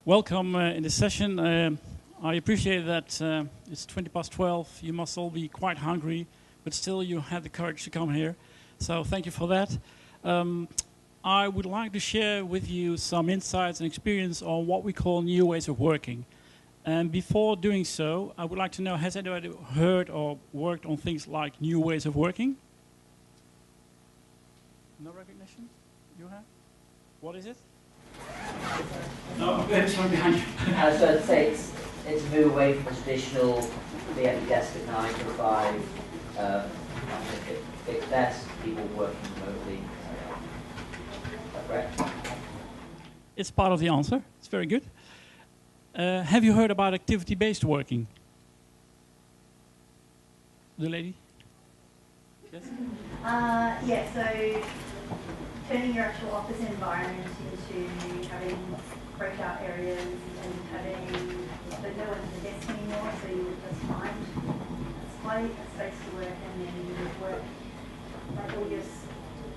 Welcome in this session. I appreciate that it's 12:20. You must all be quite hungry, but still you had the courage to come here. So thank you for that. I would like to share with you some insights and experience on what we call new ways of working. And before doing so, I would like to know, has anybody heard or worked on things like new ways of working? No recognition? You have? What is it? No, there's one behind you. So I'd say it's a move away from the traditional be at your desk at 9 to 5, fixed desk, people working remotely. Is that correct? It's part of the answer. It's very good. Have you heard about activity-based working? The lady? Yes? Yeah, so turning your actual office environment into having breakout areas and having, but no one's at the desk anymore, so you would just find a space to work, and then you would work, like all your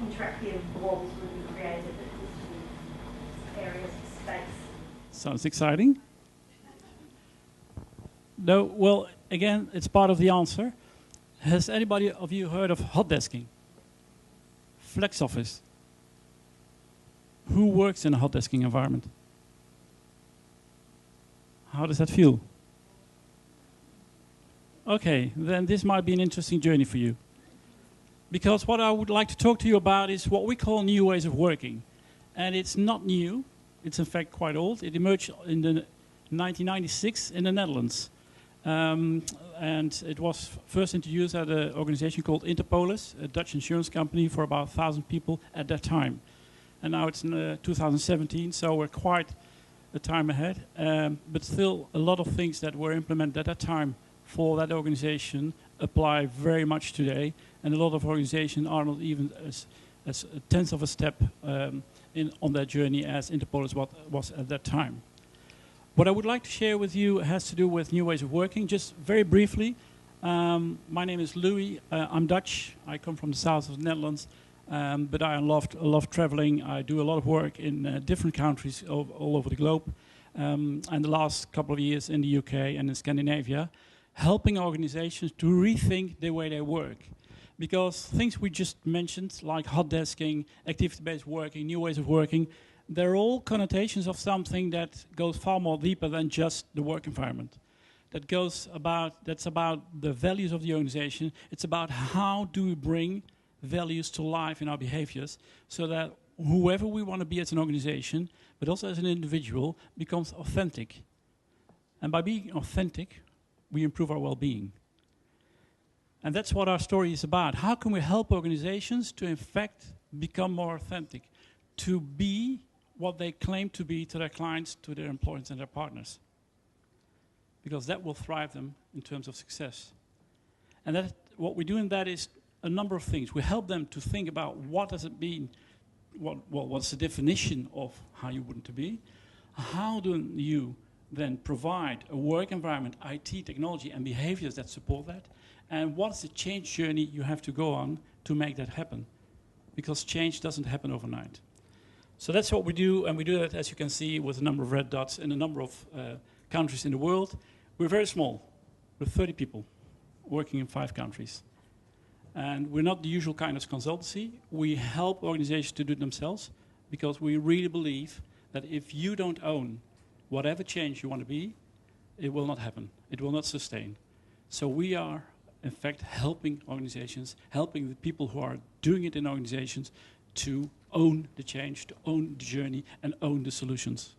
interactive walls would be created, areas of space. Sounds exciting. No, well, again, it's part of the answer. Has anybody of you heard of hot desking? Flex office? Who works in a hot desking environment? How does that feel? Okay, then this might be an interesting journey for you. Because what I would like to talk to you about is what we call new ways of working. And it's not new. It's in fact quite old. It emerged in the 1996 in the Netherlands. And it was first introduced at an organization called Interpolis, a Dutch insurance company for about 1,000 people at that time. And now it's in 2017, so we're quite a time ahead. But still, a lot of things that were implemented at that time for that organization apply very much today. And a lot of organizations are not even as a tenth of a step on that journey as Interpolis was at that time. What I would like to share with you has to do with new ways of working. Just very briefly, my name is Louis. I'm Dutch. I come from the south of the Netherlands. But I love traveling. I do a lot of work in different countries all over the globe. And the last couple of years in the UK and in Scandinavia, helping organizations to rethink the way they work. Because things we just mentioned, like hot desking, activity-based working, new ways of working, they're all connotations of something that goes far more deeper than just the work environment. That's about the values of the organization. It's about how do we bring values to life in our behaviors so that whoever we want to be as an organization, but also as an individual, becomes authentic. And by being authentic, we improve our well-being. And that's what our story is about. How can we help organizations to, in fact, become more authentic, to be what they claim to be to their clients, to their employees and their partners? Because that will thrive them in terms of success. And what we do in that is a number of things. We help them to think about what does it mean, what's the definition of how you want to be, how do you then provide a work environment, IT, technology and behaviors that support that, and what's the change journey you have to go on to make that happen, because change doesn't happen overnight. So that's what we do, and we do that, as you can see, with a number of red dots in a number of countries in the world. We're very small. We're 30 people working in 5 countries. And we're not the usual kind of consultancy. We help organizations to do it themselves because we really believe that if you don't own whatever change you want to be, it will not happen. It will not sustain. So we are, in fact, helping organizations, helping the people who are doing it in organizations to own the change, to own the journey, and own the solutions.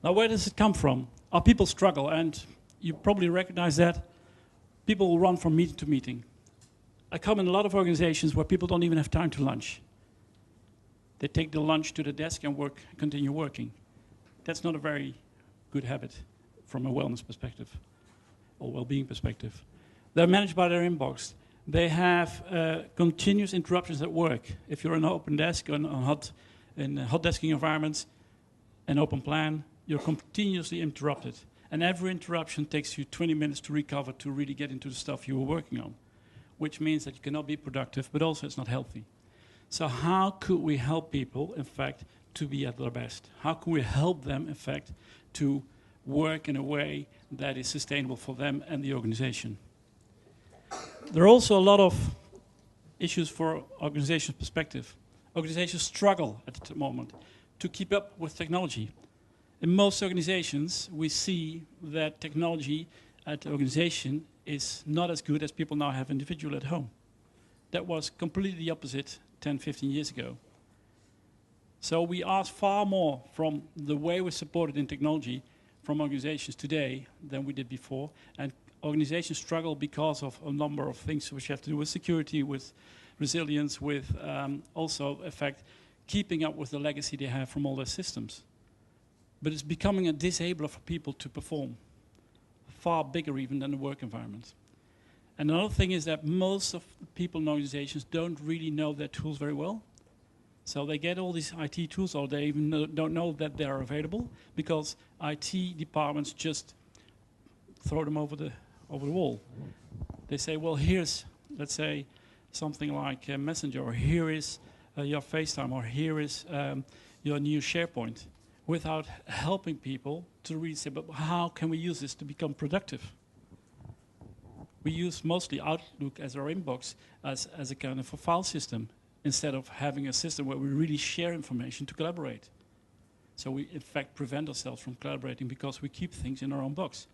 Now, where does it come from? Our people struggle, and you probably recognize that. People will run from meeting to meeting. I come in a lot of organizations where people don't even have time to lunch. They take the lunch to the desk and continue working. That's not a very good habit from a wellness perspective or well-being perspective. They're managed by their inbox. They have continuous interruptions at work. If you're in an open desk in hot desking environments, an open plan, you're continuously interrupted. And every interruption takes you 20 minutes to recover to really get into the stuff you were working on, which means that you cannot be productive, but also it's not healthy. So how could we help people, in fact, to be at their best? How can we help them, in fact, to work in a way that is sustainable for them and the organization? There are also a lot of issues for organizations' perspective. Organizations struggle at the moment to keep up with technology. In most organizations, we see that technology at the organization is not as good as people now have individual at home. That was completely the opposite 10, 15 years ago. So we ask far more from the way we're supported in technology from organizations today than we did before. And organizations struggle because of a number of things which have to do with security, with resilience, with also, in fact, keeping up with the legacy they have from all their systems. But it's becoming a disabler for people to perform, far bigger even than the work environment. And another thing is that most of the people in organizations don't really know their tools very well. So they get all these IT tools, or they even don't know that they are available, because IT departments just throw them over the wall. They say, well, here's, let's say, something like Messenger, or here is your FaceTime, or here is your new SharePoint, without helping people to really say, but how can we use this to become productive? We use mostly Outlook as our inbox as a kind of a file system, instead of having a system where we really share information to collaborate. So we, in fact, prevent ourselves from collaborating because we keep things in our own box.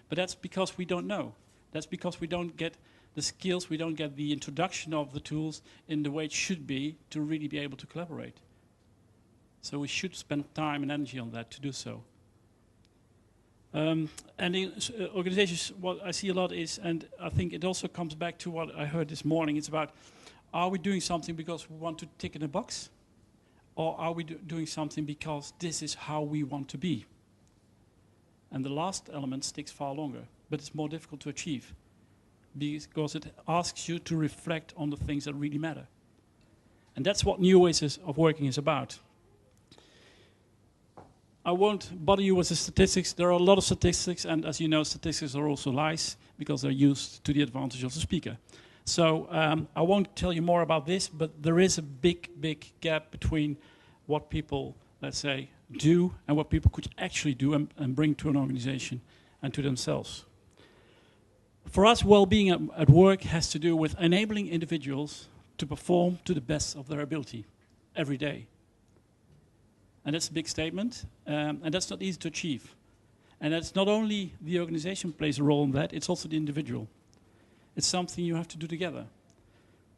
But that's because we don't know. That's because we don't get the skills, we don't get the introduction of the tools in the way it should be to really be able to collaborate. So we should spend time and energy on that to do so. And in organizations, what I see a lot is, and I think it also comes back to what I heard this morning, it's about, are we doing something because we want to tick in a box? Or are we doing something because this is how we want to be? And the last element sticks far longer, but it's more difficult to achieve, because it asks you to reflect on the things that really matter. And that's what new ways of working is about. I won't bother you with the statistics. There are a lot of statistics, and as you know, statistics are also lies, because they're used to the advantage of the speaker. So I won't tell you more about this, but there is a big, big gap between what people, let's say, do and what people could actually do and bring to an organization and to themselves. For us, well-being at work has to do with enabling individuals to perform to the best of their ability every day. And that's a big statement, and that's not easy to achieve. And that's not only the organization plays a role in that, it's also the individual. It's something you have to do together.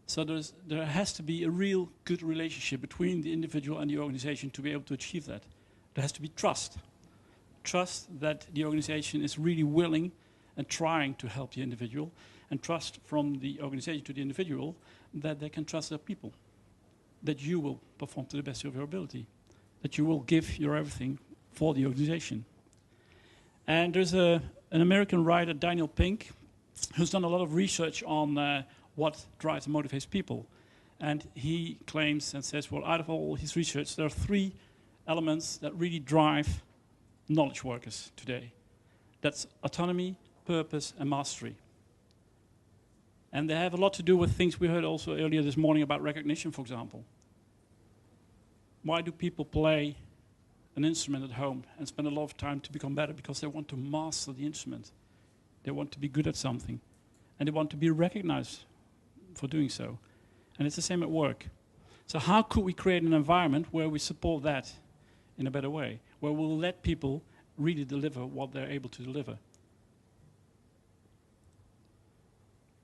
So there has to be a real good relationship between the individual and the organization to be able to achieve that. There has to be trust. Trust that the organization is really willing and trying to help the individual, and trust from the organization to the individual that they can trust their people, that you will perform to the best of your ability, that you will give your everything for the organization. And there's an American writer, Daniel Pink, who's done a lot of research on what drives and motivates people. And he claims and says, well, out of all his research, there are 3 elements that really drive knowledge workers today. That's autonomy, purpose, and mastery. And they have a lot to do with things we heard also earlier this morning about recognition, for example. Why do people play an instrument at home and spend a lot of time to become better? Because they want to master the instrument. They want to be good at something. And they want to be recognized for doing so. And it's the same at work. So how could we create an environment where we support that in a better way? Where we'll let people really deliver what they're able to deliver?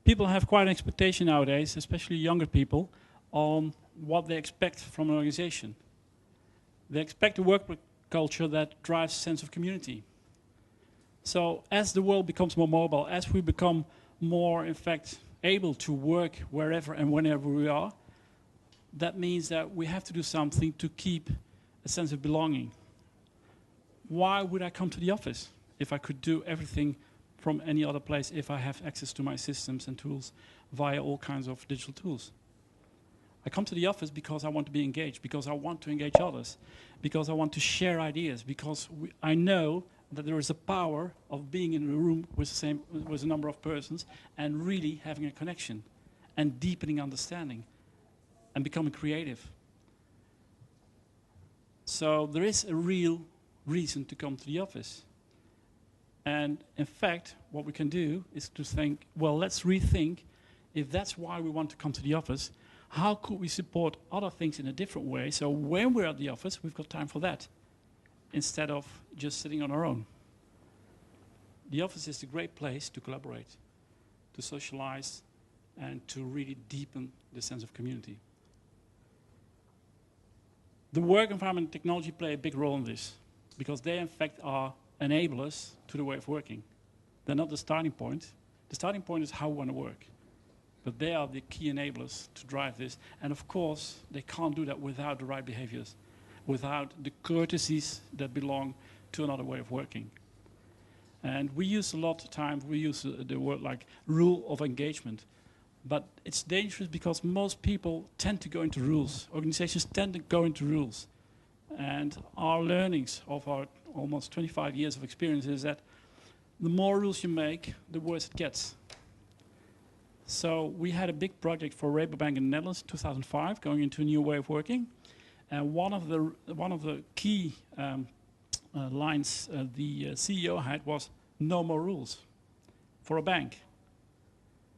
People have quite an expectation nowadays, especially younger people, on what they expect from an organization. They expect a work culture that drives a sense of community. So as the world becomes more mobile, as we become more, in fact, able to work wherever and whenever we are, that means that we have to do something to keep a sense of belonging. Why would I come to the office if I could do everything from any other place, if I have access to my systems and tools via all kinds of digital tools? I come to the office because I want to be engaged, because I want to engage others, because I want to share ideas, because I know that there is a power of being in a room with a number of persons and really having a connection and deepening understanding and becoming creative. So there is a real reason to come to the office. And in fact, what we can do is to think, well, let's rethink, if that's why we want to come to the office, how could we support other things in a different way? So when we're at the office, we've got time for that, instead of just sitting on our own. The office is a great place to collaborate, to socialize, and to really deepen the sense of community. The work environment and technology play a big role in this, because they in fact are enablers to the way of working. They're not the starting point. The starting point is how we want to work. But they are the key enablers to drive this. And of course, they can't do that without the right behaviors, without the courtesies that belong to another way of working. And we use a lot of time, we use the word like rule of engagement. But it's dangerous because most people tend to go into rules. Organizations tend to go into rules. And our learnings of our almost 25 years of experience is that the more rules you make, the worse it gets. So we had a big project for Rabobank in the Netherlands in 2005, going into a new way of working. And one of the key lines the CEO had was no more rules for a bank.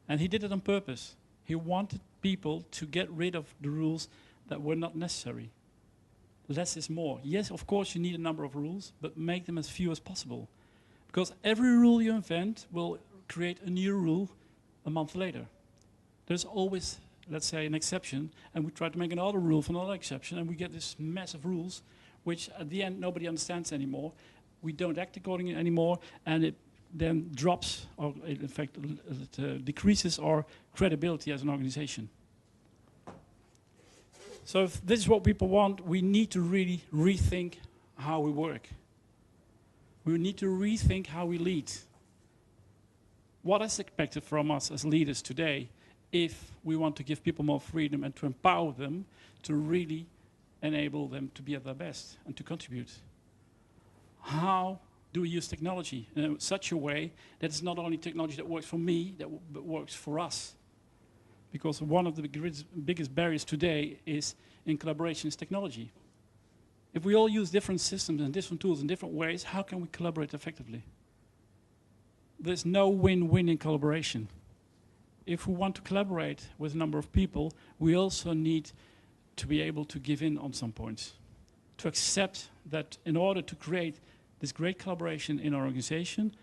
And he did it on purpose. He wanted people to get rid of the rules that were not necessary. Less is more. Yes, of course you need a number of rules, but make them as few as possible. Because every rule you invent will create a new rule a month later. There's always, let's say, an exception, and we try to make another rule for another exception, and we get this mess of rules, which at the end nobody understands anymore. We don't act accordingly anymore, and it then drops, or in fact it decreases our credibility as an organization. So if this is what people want, we need to really rethink how we work. We need to rethink how we lead. What is expected from us as leaders today if we want to give people more freedom and to empower them to really enable them to be at their best and to contribute? How do we use technology in such a way that it's not only technology that works for me, but works for us? Because one of the biggest barriers today is in collaboration is technology. If we all use different systems and different tools in different ways, how can we collaborate effectively? There's no win-win in collaboration. If we want to collaborate with a number of people, we also need to be able to give in on some points. To accept that in order to create this great collaboration in our organization,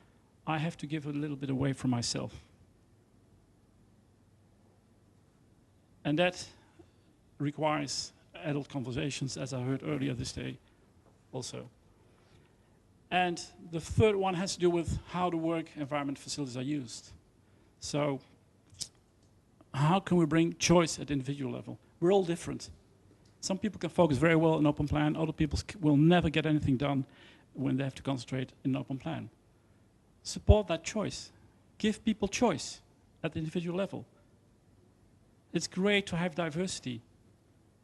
I have to give a little bit away from myself. And that requires adult conversations, as I heard earlier this day also. And the third one has to do with how the work environment facilities are used. So how can we bring choice at the individual level? We're all different. Some people can focus very well on open plan, other people will never get anything done when they have to concentrate in open plan. Support that choice. Give people choice at the individual level. It's great to have diversity.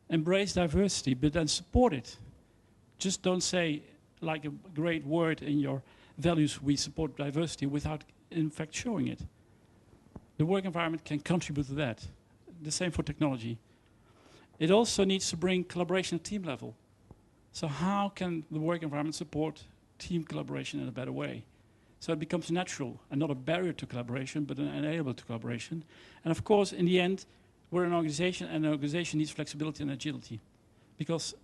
Embrace diversity, but then support it. Just don't say, like a great word in your values, we support diversity, without in fact showing it. The work environment can contribute to that. The same for technology. It also needs to bring collaboration at team level. So how can the work environment support team collaboration in a better way? So it becomes natural and not a barrier to collaboration, but an enabler to collaboration. And of course, in the end, we're an organization, and an organization needs flexibility and agility. Because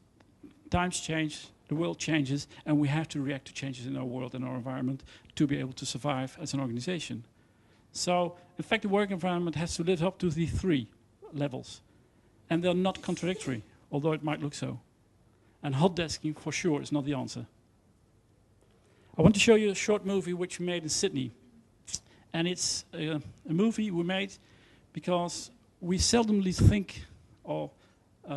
times change, the world changes, and we have to react to changes in our world and our environment to be able to survive as an organization. So, in fact, the work environment has to live up to the three levels. And they're not contradictory, although it might look so. And hot desking, for sure, is not the answer. I want to show you a short movie which we made in Sydney. And it's a movie we made because we seldomly think or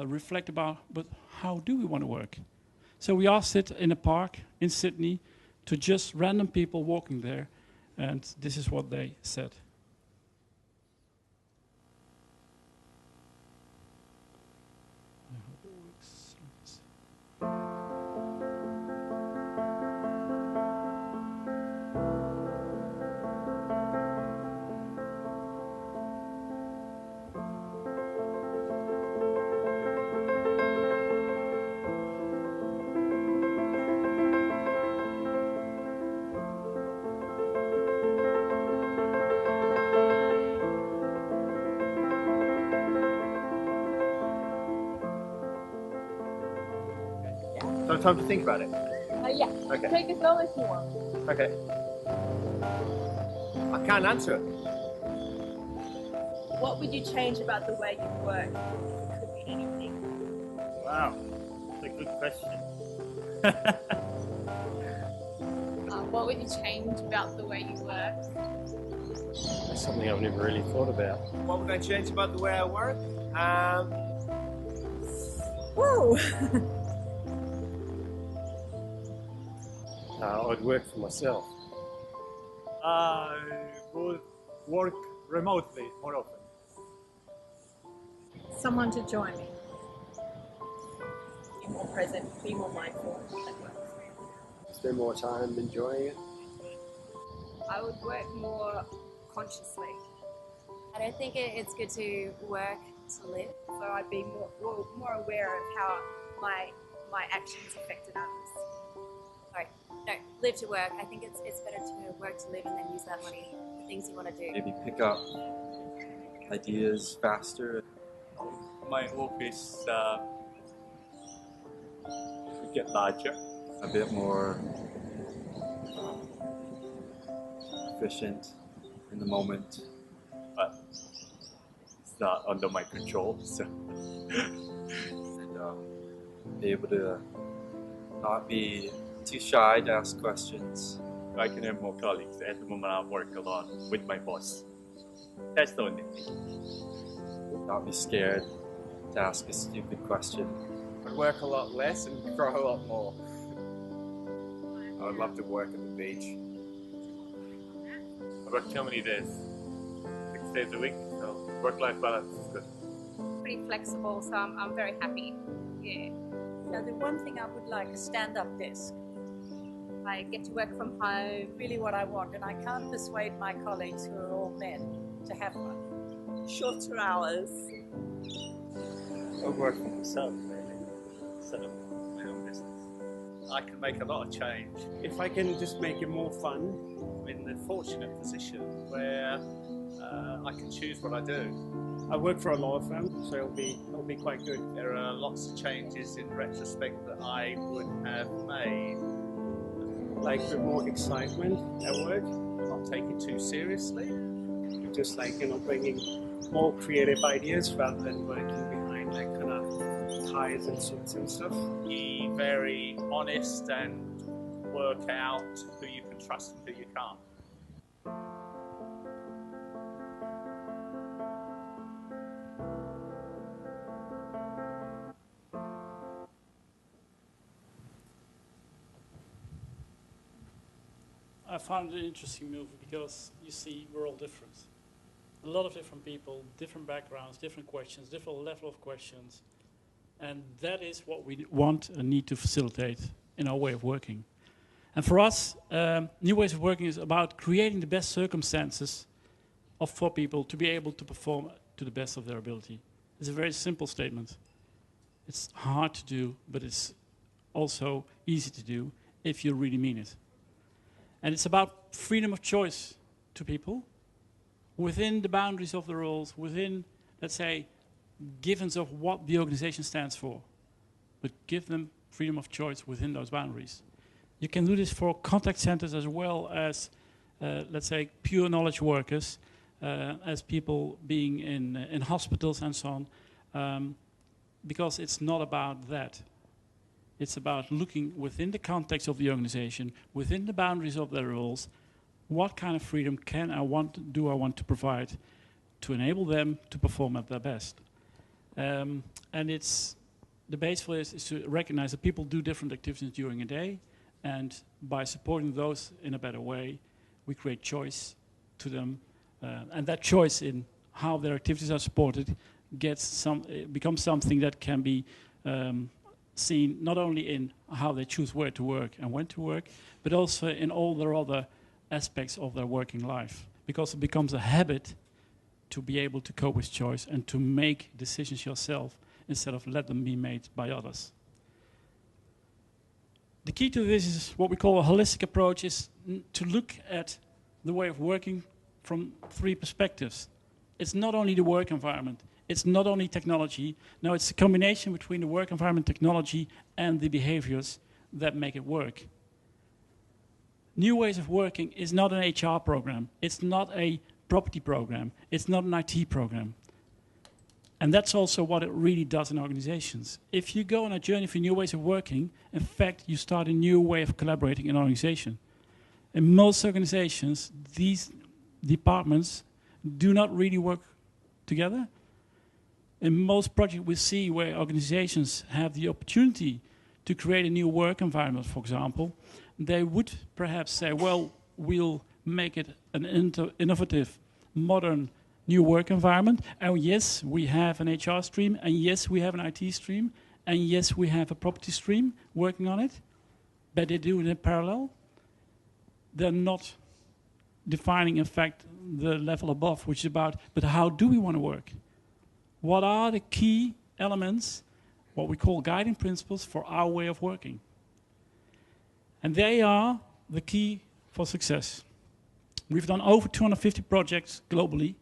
reflect about, but how do we want to work? So we asked it in a park in Sydney to just random people walking there, and this is what they said. I hope it works. have time to think about it? Yeah. Okay. Take as long as you want. Okay. I can't answer it. What would you change about the way you work? It could be anything. Wow, that's a good question. What would you change about the way you work? That's something I've never really thought about. What would I change about the way I work? Woo! I'd work for myself. I would work remotely more often. Someone to join me. Be more present, be more mindful at work. Spend more time enjoying it. I would work more consciously. I don't think it's good to work to live. So I'd be more aware of how my actions affected others. Sorry, no, live to work. I think it's better to work to live and then use that money for things you want to do. Maybe pick up ideas faster. My office could get larger. A bit more efficient in the moment. But it's not under my control, so. And be able to not be too shy to ask questions. I can have more colleagues. At the moment I work a lot with my boss. That's the only thing. Not be scared to ask a stupid question. I'd work a lot less and grow a lot more. I would love to work at the beach. I work too many days. 6 days a week, so work-life balance is good. Pretty flexible, so I'm very happy. Yeah. Now, the one thing I would like, a stand-up desk. I get to work from home. Really what I want, and I can't persuade my colleagues who are all men to have one. Shorter hours. I'd work for myself, really. Set up my own business. I can make a lot of change. If I can just make it more fun, I'm in the fortunate position where I can choose what I do. I work for a law firm, so it'll be quite good. There are lots of changes in retrospect that I would have made. Like with more excitement at work, Not take it too seriously. just like, bringing more creative ideas rather than working behind like kind of ties and suits and stuff. Be very honest and work out who you can trust and who you can't. I found it an interesting movie because you see we're all different. A lot of different people, different backgrounds, different questions, different level of questions. And that is what we want and need to facilitate in our way of working. And for us, new ways of working is about creating the best circumstances for people to be able to perform to the best of their ability. It's a very simple statement. It's hard to do, but it's also easy to do if you really mean it. And it's about freedom of choice to people within the boundaries of the roles, within, let's say, givens of what the organization stands for. But give them freedom of choice within those boundaries. You can do this for contact centers as well as, let's say, pure knowledge workers, as people being in hospitals and so on, because it's not about that. It's about looking within the context of the organization, within the boundaries of their roles, what kind of freedom do I want to provide to enable them to perform at their best. And the base for this is to recognize that people do different activities during a day, and by supporting those in a better way, we create choice to them. And that choice in how their activities are supported becomes something that can be seen not only in how they choose where to work and when to work, but also in all their other aspects of their working life. Because it becomes a habit to be able to cope with choice and to make decisions yourself instead of let them be made by others. The key to this is what we call a holistic approach, is to look at the way of working from three perspectives. It's not only the work environment, it's not only technology. No, it's a combination between the work environment, technology, and the behaviors that make it work. New ways of working is not an HR program. It's not a property program. It's not an IT program. And that's also what it really does in organizations. If you go on a journey for new ways of working, in fact, you start a new way of collaborating in an organization. In most organizations, these departments do not really work together. In most projects we see where organizations have the opportunity to create a new work environment, for example, they would perhaps say, well, we'll make it an innovative, modern, new work environment. And yes, we have an HR stream, and yes, we have an IT stream, and yes, we have a property stream working on it, but they do it in parallel. They're not defining, in fact, the level above, which is about, but how do we want to work? What are the key elements, what we call guiding principles for our way of working? And they are the key for success. We've done over 250 projects globally,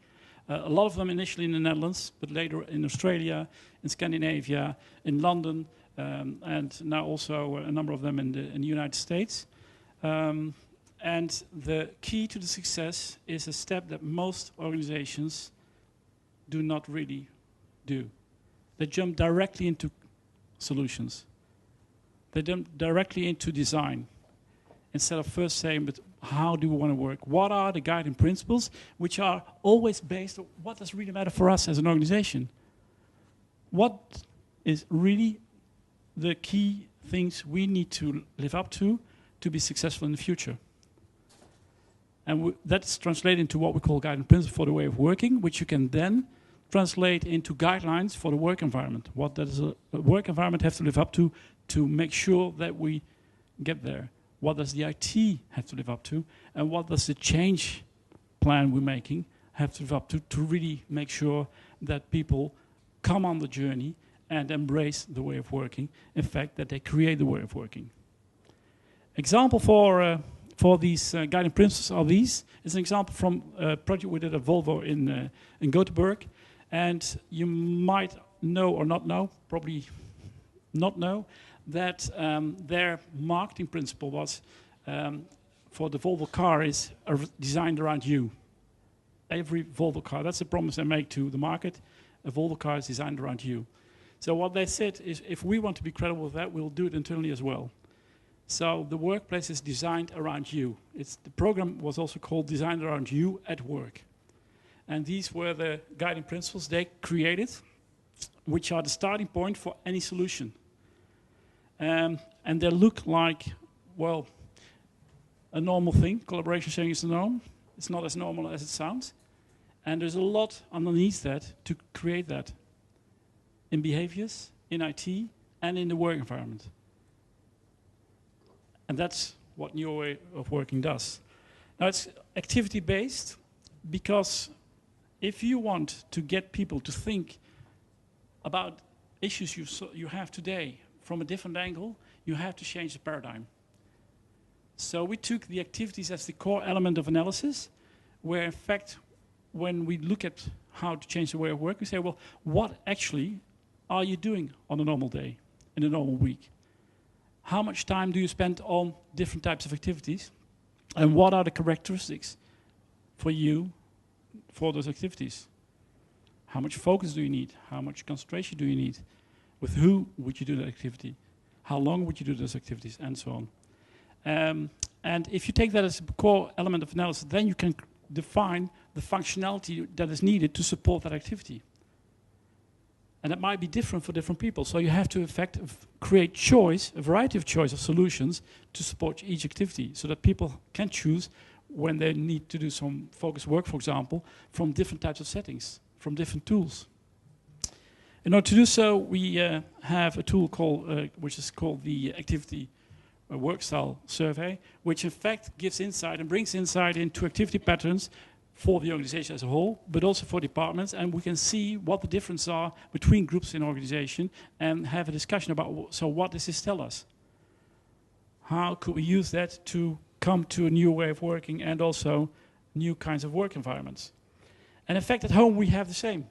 a lot of them initially in the Netherlands, but later in Australia, in Scandinavia, in London, and now also a number of them in the United States. And the key to the success is a step that most organizations do not really do. They jump directly into solutions. They jump directly into design instead of first saying, but how do we want to work? What are the guiding principles, which are always based on what does really matter for us as an organization? What is really the key things we need to live up to be successful in the future? And that's translated into what we call guiding principles for the way of working, which you can then translate into guidelines for the work environment. What does a work environment have to live up to make sure that we get there? What does the IT have to live up to? And what does the change plan we're making have to live up to really make sure that people come on the journey and embrace the way of working, in fact, that they create the way of working. Example for these guiding principles are these. It's an example from a project we did at Volvo in Gothenburg. And you might know or not know, probably not know, that their marketing principle was for the Volvo car is designed around you. Every Volvo car, that's a promise they make to the market. A Volvo car is designed around you. So what they said is, if we want to be credible with that, we'll do it internally as well. So the workplace is designed around you. The program was also called Designed Around You at Work. And these were the guiding principles they created, which are the starting point for any solution. And they look like, well, a normal thing. Collaboration sharing is the norm. It's not as normal as it sounds. And there's a lot underneath that to create that in behaviors, in IT, and in the work environment. And that's what New Way of Working does. Now, it's activity-based because if you want to get people to think about issues you have today from a different angle, you have to change the paradigm. So we took the activities as the core element of analysis, where in fact, when we look at how to change the way of work, we say, well, what actually are you doing on a normal day, in a normal week? How much time do you spend on different types of activities? And what are the characteristics for you for those activities? How much focus do you need? How much concentration do you need? With who would you do that activity? How long would you do those activities? And so on. And if you take that as a core element of analysis, then you can define the functionality that is needed to support that activity. And that might be different for different people. So you have to, in fact, create choice, a variety of choice of solutions to support each activity so that people can choose when they need to do some focused work, for example, from different types of settings, from different tools. In order to do so, we have a tool called, which is called the Activity Work Style Survey, which in fact gives insight and brings insight into activity patterns for the organization as a whole, but also for departments, and we can see what the differences are between groups in organization and have a discussion about, so what does this tell us? How could we use that to come to a new way of working and also new kinds of work environments? And in fact, at home we have the same.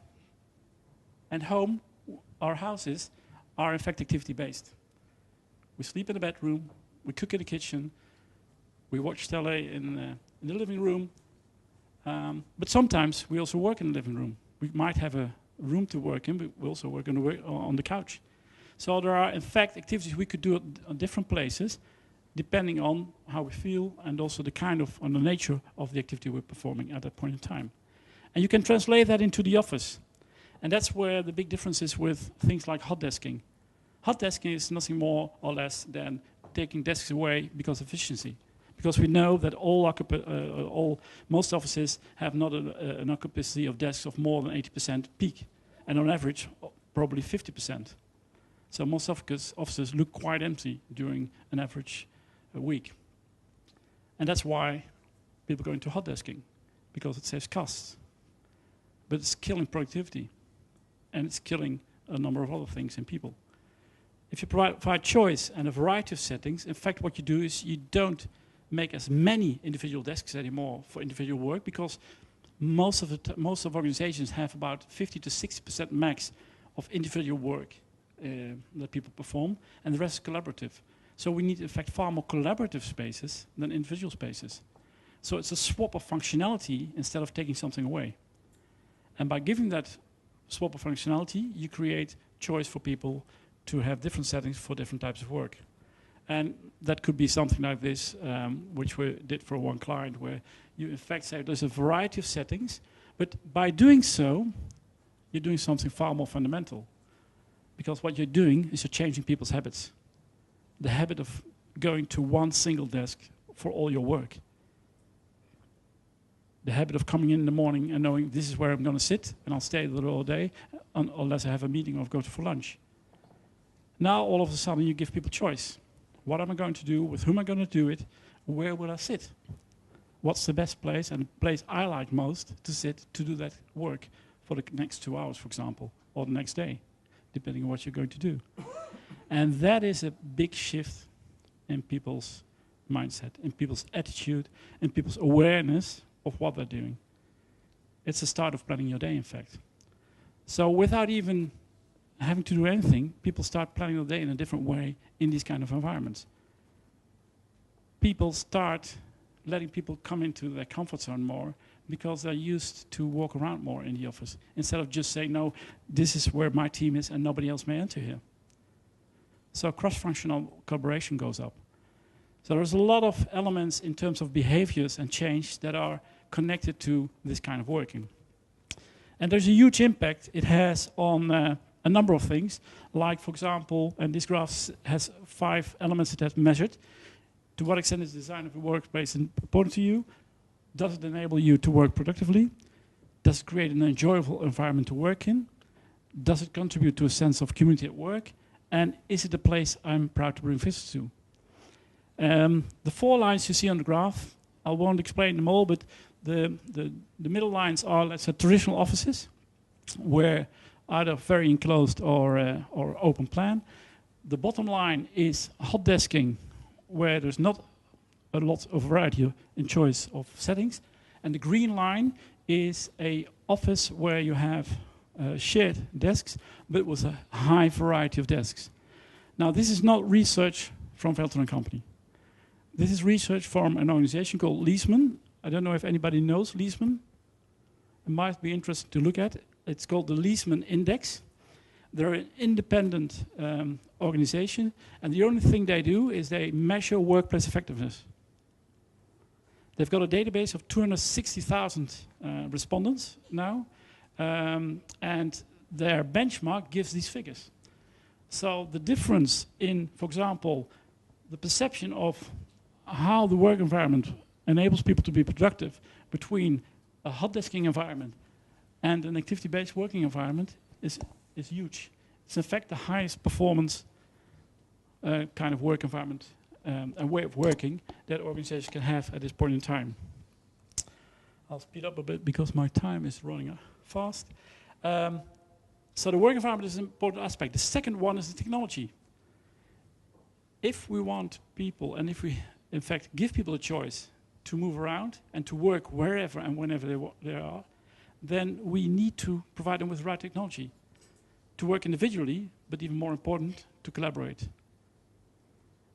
And home, our houses, are in fact activity-based. We sleep in the bedroom, we cook in the kitchen, we watch tele in the living room, but sometimes we also work in the living room. We might have a room to work in, but we also work on the couch. So there are, in fact, activities we could do at different places, depending on how we feel and also the kind of, on the nature of the activity we're performing at that point in time. And you can translate that into the office. And that's where the big difference is with things like hot desking. Hot desking is nothing more or less than taking desks away because of efficiency. Because we know that most offices have not an occupancy of desks of more than 80% peak. And on average, probably 50%. So most offices look quite empty during an average week. And that's why people go into hot desking, because it saves costs. But it's killing productivity. And it's killing a number of other things in people. If you provide choice and a variety of settings, in fact what you do is you don't make as many individual desks anymore for individual work, because most of organizations have about 50 to 60% max of individual work that people perform, and the rest is collaborative. So we need, in fact, far more collaborative spaces than individual spaces. So it's a swap of functionality instead of taking something away. And by giving that swap of functionality, you create choice for people to have different settings for different types of work. And that could be something like this, which we did for one client, where you in fact say there's a variety of settings, but by doing so, you're doing something far more fundamental. Because what you're doing is you're changing people's habits. The habit of going to one single desk for all your work. The habit of coming in the morning and knowing this is where I'm going to sit, and I'll stay there all day, unless I have a meeting or go for lunch. Now, all of a sudden, you give people choice. What am I going to do? With whom am I going to do it? Where will I sit? What's the best place and the place I like most to sit to do that work for the next 2 hours, for example, or the next day, depending on what you're going to do. And that is a big shift in people's mindset, in people's attitude, in people's awareness of what they're doing. It's the start of planning your day, in fact. So without even having to do anything, people start planning their day in a different way in these kind of environments. People start letting people come into their comfort zone more because they're used to walk around more in the office, instead of just saying, no, this is where my team is and nobody else may enter here. So cross-functional collaboration goes up. So there's a lot of elements in terms of behaviors and change that are connected to this kind of working. And there's a huge impact it has on a number of things, like, for example, and this graph has 5 elements it has measured. To what extent is the design of a workplace important to you? Does it enable you to work productively? Does it create an enjoyable environment to work in? Does it contribute to a sense of community at work? And is it a place I'm proud to bring visitors to? The 4 lines you see on the graph, I won't explain them all, but the middle lines are, let's say, traditional offices, where either very enclosed or open plan. The bottom line is hot desking, where there's not a lot of variety in choice of settings. And the green line is a office where you have shared desks, but with a high variety of desks. Now, this is not research from Velton & Company. This is research from an organization called Leesman. I don't know if anybody knows Leesman. It might be interesting to look at. It's called the Leesman Index. They're an independent organization, and the only thing they do is they measure workplace effectiveness. They've got a database of 260,000 respondents now, and their benchmark gives these figures. So the difference in, for example, the perception of how the work environment enables people to be productive between a hot desking environment and an activity-based working environment is huge. It's in fact the highest performance kind of work environment and way of working that organizations can have at this point in time. I'll speed up a bit because my time is running fast. So the work environment is an important aspect. The second one is the technology. If we want people, and if we in fact give people a choice to move around and to work wherever and whenever they are, then we need to provide them with the right technology to work individually, but even more important, to collaborate.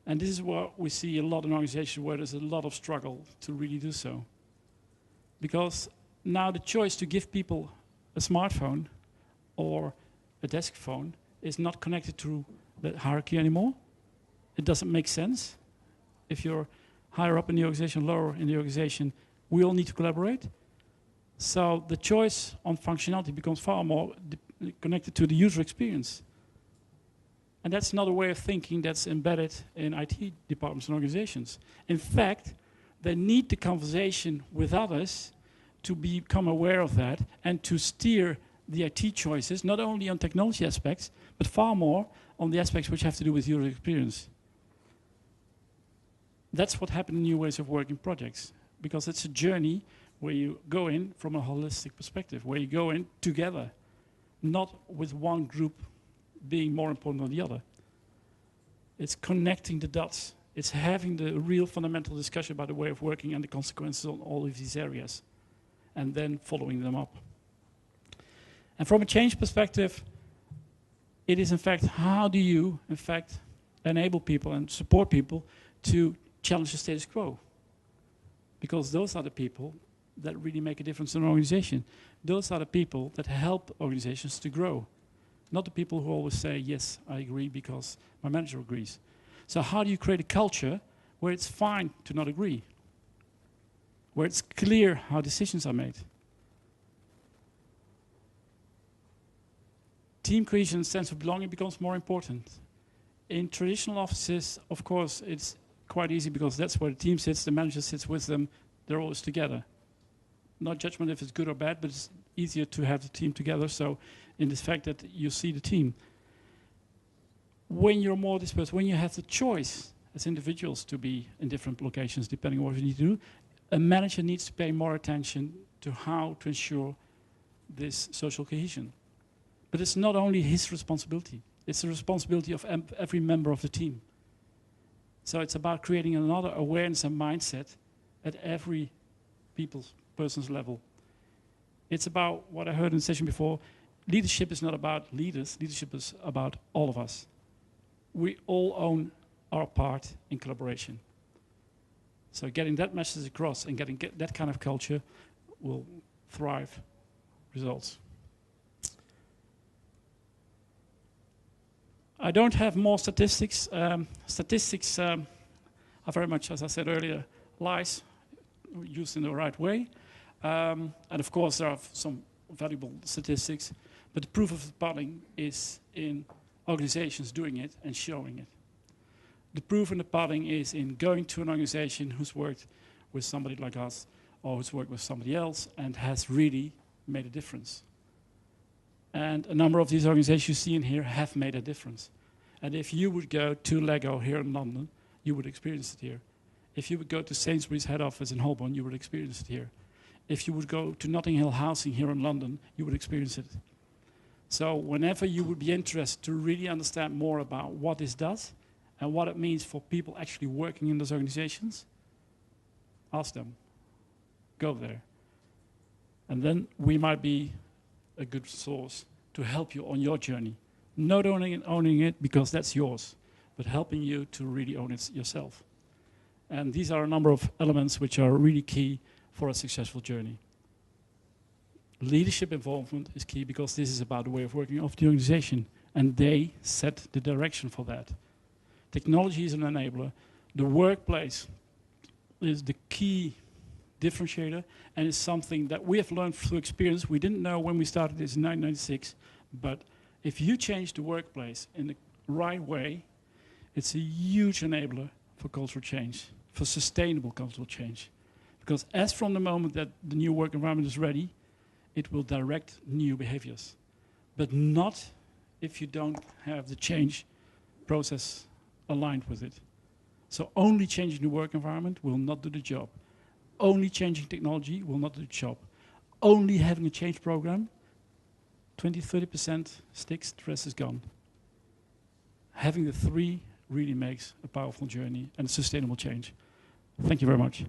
And this is what we see a lot in organizations where there's a lot of struggle to really do so. Because now the choice to give people a smartphone or a desk phone is not connected to the hierarchy anymore. It doesn't make sense. If you're higher up in the organization, lower in the organization, we all need to collaborate. So the choice on functionality becomes far more connected to the user experience. And that's not a way of thinking that's embedded in IT departments and organizations. In fact, they need the conversation with others to become aware of that and to steer the IT choices, not only on technology aspects, but far more on the aspects which have to do with user experience. That's what happened in New Ways of Working projects, because it's a journey where you go in from a holistic perspective, where you go in together, not with one group being more important than the other. It's connecting the dots. It's having the real fundamental discussion about the way of working and the consequences on all of these areas, and then following them up. And from a change perspective, it is in fact, how do you in fact enable people and support people to challenge the status quo? Because those are the people that really make a difference in an organization. Those are the people that help organizations to grow. Not the people who always say, yes, I agree because my manager agrees. So how do you create a culture where it's fine to not agree? Where it's clear how decisions are made? Team cohesion and sense of belonging becomes more important. In traditional offices, of course, it's quite easy because that's where the team sits, the manager sits with them, they're always together. Not judgment if it's good or bad, but it's easier to have the team together, so in this fact that you see the team. When you're more dispersed, when you have the choice as individuals to be in different locations, depending on what you need to do, a manager needs to pay more attention to how to ensure this social cohesion. But it's not only his responsibility, it's the responsibility of every member of the team. So it's about creating another awareness and mindset at every person's level. It's about what I heard in the session before. Leadership is not about leaders, leadership is about all of us. We all own our part in collaboration. So getting that message across and getting that kind of culture will thrive results. I don't have more statistics. Statistics are very much, as I said earlier, lies used in the right way. And of course, there are some valuable statistics, but the proof of the pudding is in organizations doing it and showing it. The proof in the pudding is in going to an organization who's worked with somebody like us or who's worked with somebody else and has really made a difference. And a number of these organizations you see in here have made a difference. And if you would go to Lego here in London, you would experience it here. If you would go to Sainsbury's head office in Holborn, you would experience it here. If you would go to Notting Hill Housing here in London, you would experience it. So whenever you would be interested to really understand more about what this does and what it means for people actually working in those organizations, ask them. Go there. And then we might be a good source to help you on your journey. Not owning it because that's yours, but helping you to really own it yourself. And these are a number of elements which are really key for a successful journey. Leadership involvement is key because this is about the way of working of the organization, and they set the direction for that. Technology is an enabler. The workplace is the key differentiator, and it's something that we have learned through experience. We didn't know when we started this in 1996, but if you change the workplace in the right way, it's a huge enabler for cultural change, for sustainable cultural change. Because as from the moment that the new work environment is ready, it will direct new behaviors. But not if you don't have the change process aligned with it. So only changing the work environment will not do the job. Only changing technology will not do the job. Only having a change program, 20-30% sticks, the rest is gone. Having the three really makes a powerful journey and a sustainable change. Thank you very much.